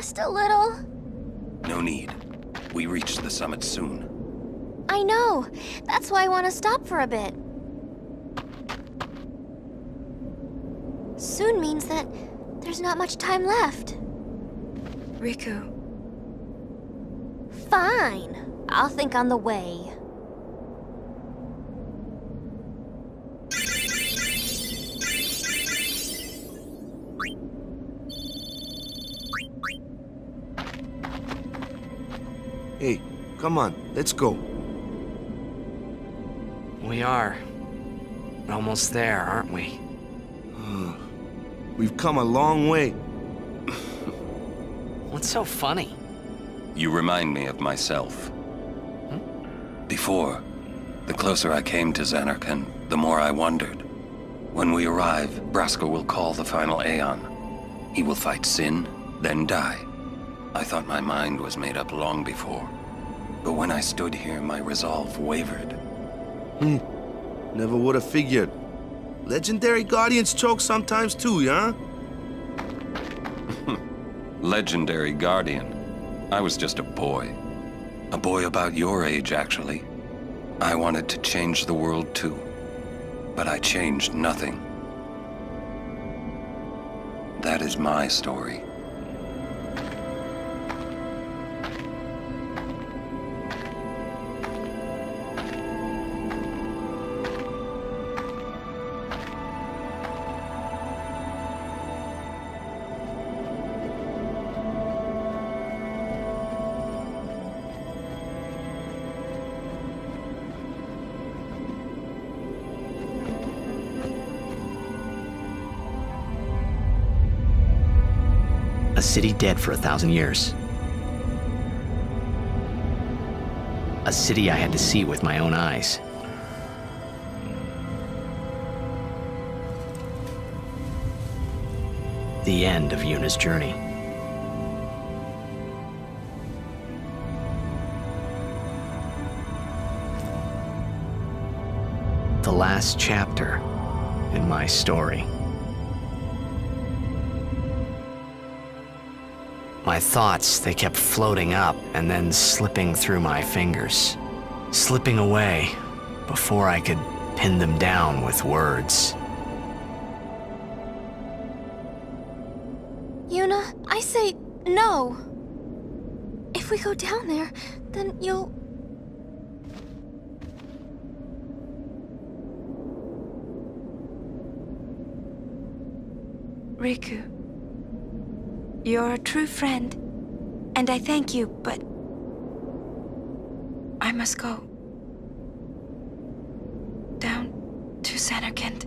Just a little. No need. We reach the summit soon. I know. That's why I want to stop for a bit. Soon means that there's not much time left. Riku. Fine. I'll think on the way. Hey, come on, let's go. We are almost there, aren't we? We've come a long way. What's so funny? You remind me of myself. Before, the closer I came to Zanarkand, the more I wondered. When we arrive, Braska will call the final Aeon. He will fight Sin, then die. I thought my mind was made up long before. But when I stood here, my resolve wavered. Never would have figured. Legendary Guardians choke sometimes too, huh? Legendary Guardian. I was just a boy. A boy about your age, actually. I wanted to change the world too. But I changed nothing. That is my story. A city dead for 1,000 years. A city I had to see with my own eyes. The end of Yuna's journey. The last chapter in my story. My thoughts, they kept floating up and then slipping through my fingers. Slipping away before I could pin them down with words. Yuna, I say no. If we go down there, then you'll... Riku. You're a true friend, and I thank you, but I must go. Down to Zanarkand.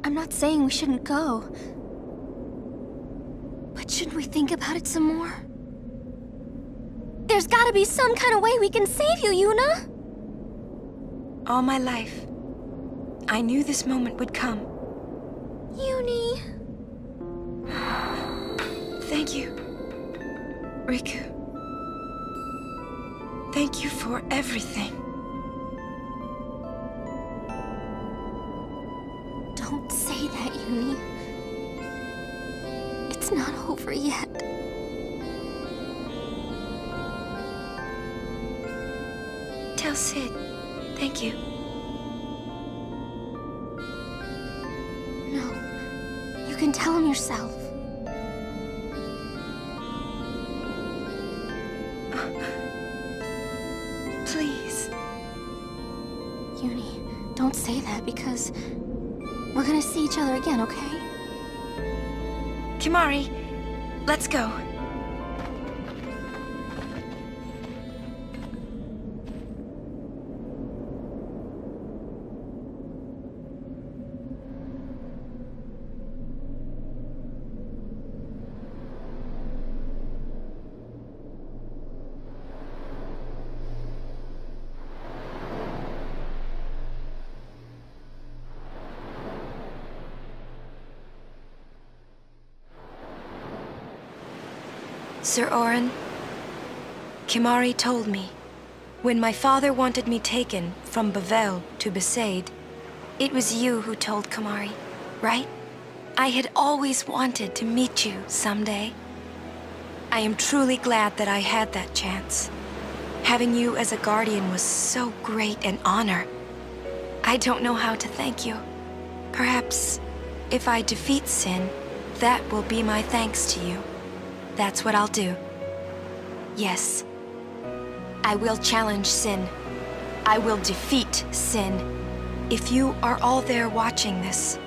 I'm not saying we shouldn't go. But should we think about it some more? There's gotta be some kind of way we can save you, Yuna! All my life, I knew this moment would come. Uni... Thank you, Riku. Thank you for everything. Don't say that, Uni. It's not over yet. Tell Sid, thank you. No, you can tell him yourself. Please. Uni, don't say that because we're gonna see each other again, okay? Kimahri, let's go. Sir Orin, Kimahri told me, when my father wanted me taken from Bavel to Besaid, it was you who told Kimahri, right? I had always wanted to meet you someday. I am truly glad that I had that chance. Having you as a guardian was so great an honor. I don't know how to thank you. Perhaps if I defeat Sin, that will be my thanks to you. That's what I'll do. Yes. I will challenge Sin. I will defeat Sin. If you are all there watching this,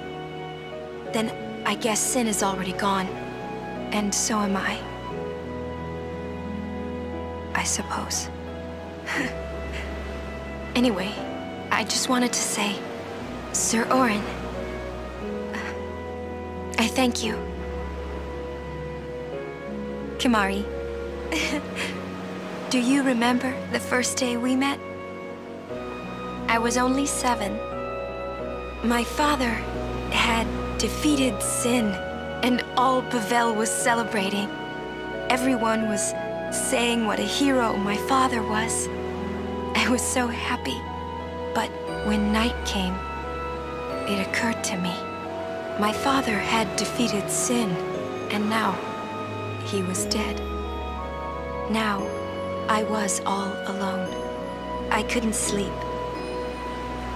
then I guess Sin is already gone. And so am I suppose. Anyway, I just wanted to say, Sir Orin, I thank you. Kimahri, do you remember the first day we met? I was only 7. My father had defeated Sin, and all Bavel was celebrating. Everyone was saying what a hero my father was. I was so happy. But when night came, it occurred to me. My father had defeated Sin, and now he was dead. Now I was all alone. I couldn't sleep.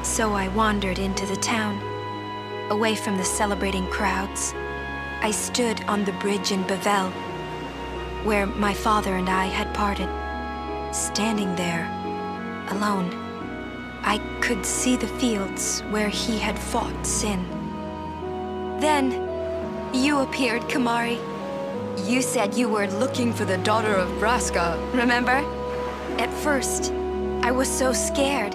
So I wandered into the town, away from the celebrating crowds. I stood on the bridge in Bavel, where my father and I had parted. Standing there, alone, I could see the fields where he had fought Sin. Then, you appeared, Kimahri. You said you were looking for the daughter of Braska, remember? At first, I was so scared,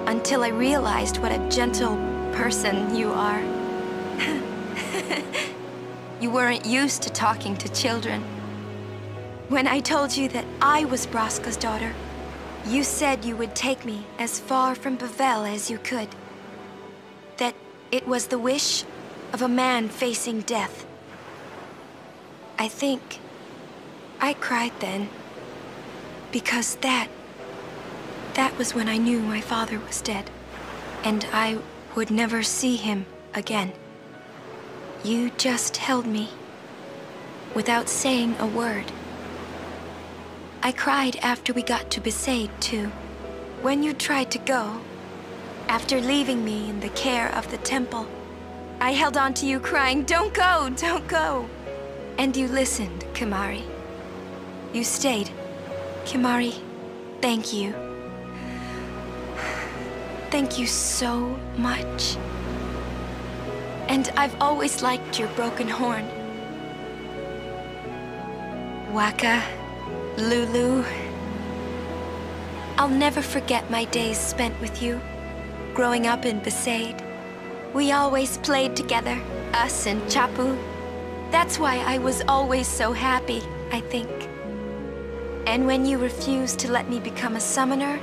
until I realized what a gentle person you are. You weren't used to talking to children. When I told you that I was Braska's daughter, you said you would take me as far from Bavel as you could. That it was the wish of a man facing death. I think I cried then, because that was when I knew my father was dead, and I would never see him again. You just held me, without saying a word. I cried after we got to Besaid, too. When you tried to go, after leaving me in the care of the temple, I held on to you crying, "Don't go, don't go." And you listened, Kimahri. You stayed. Kimahri, thank you. Thank you so much. And I've always liked your broken horn. Wakka, Lulu. I'll never forget my days spent with you, growing up in Besaid. We always played together, us and Chapu. That's why I was always so happy, I think. And when you refused to let me become a summoner,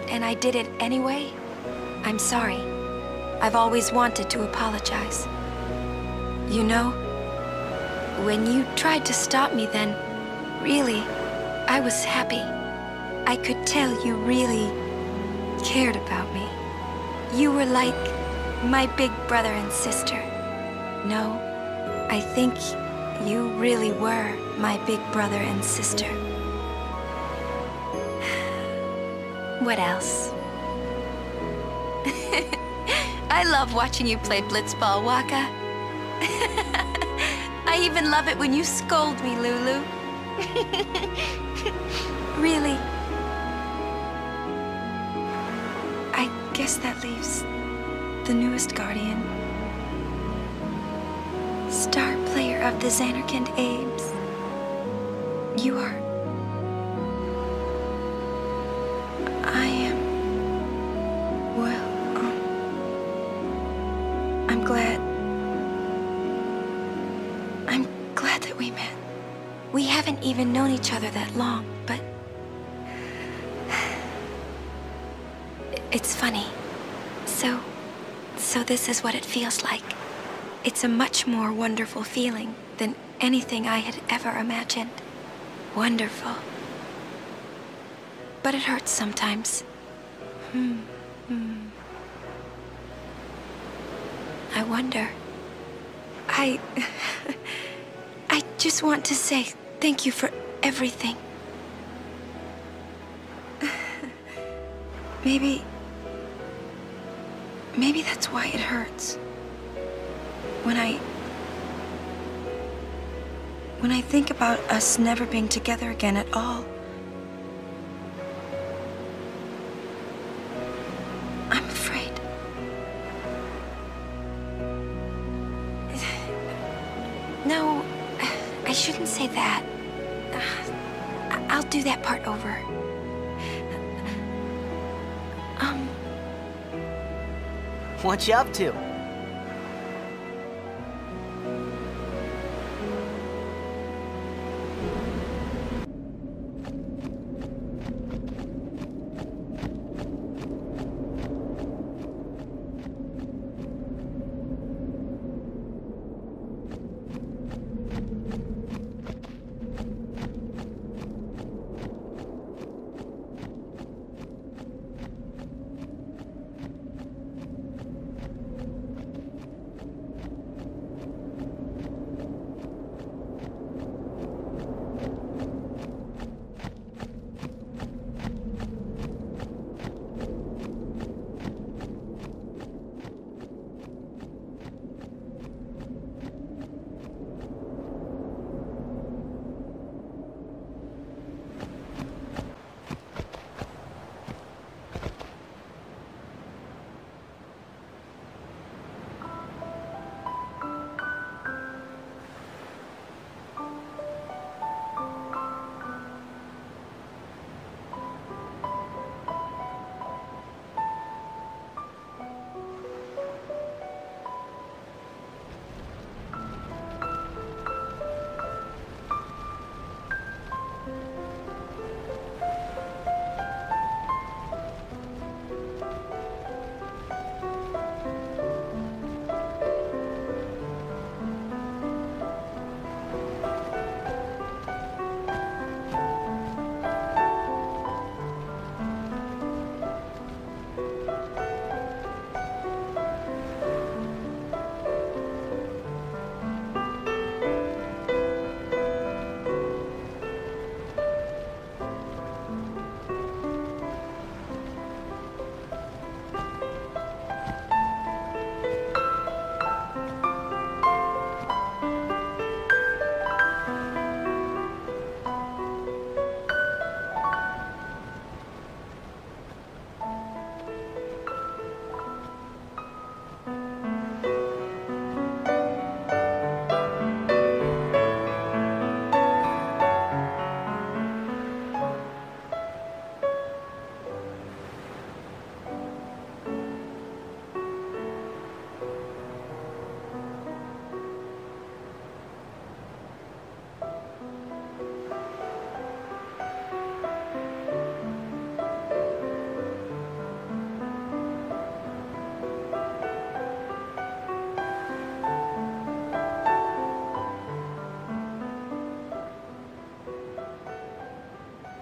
and I did it anyway, I'm sorry. I've always wanted to apologize. You know, when you tried to stop me then, really, I was happy. I could tell you really cared about me. You were like my big brother and sister. No, I think you really were my big brother and sister. What else? I love watching you play blitzball, Wakka. I even love it when you scold me, Lulu. Really. I guess that leaves the newest guardian. Star player of the Zanarkand Abes. You are... I am... Well, I'm glad that we met. We haven't even known each other that long, but... It's funny. So this is what it feels like. It's a much more wonderful feeling than anything I had ever imagined. Wonderful. But it hurts sometimes. I wonder, I just want to say thank you for everything. Maybe that's why it hurts. When I think about us never being together again at all, I'm afraid. No, I shouldn't say that. I'll do that part over. What you up to?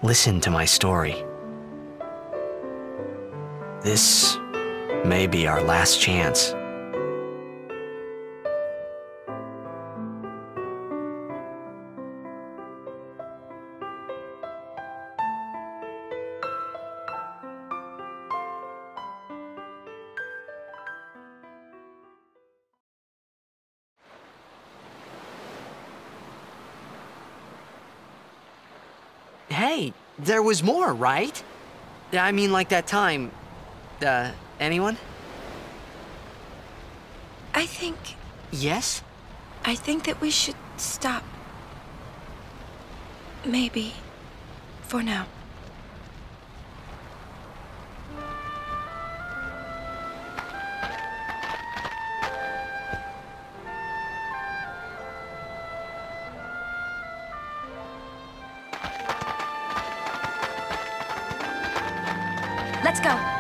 Listen to my story. This may be our last chance. Hey, there was more, right? I mean, like that time. Anyone? I think Yes? that we should stop. Maybe. For now. Let's go.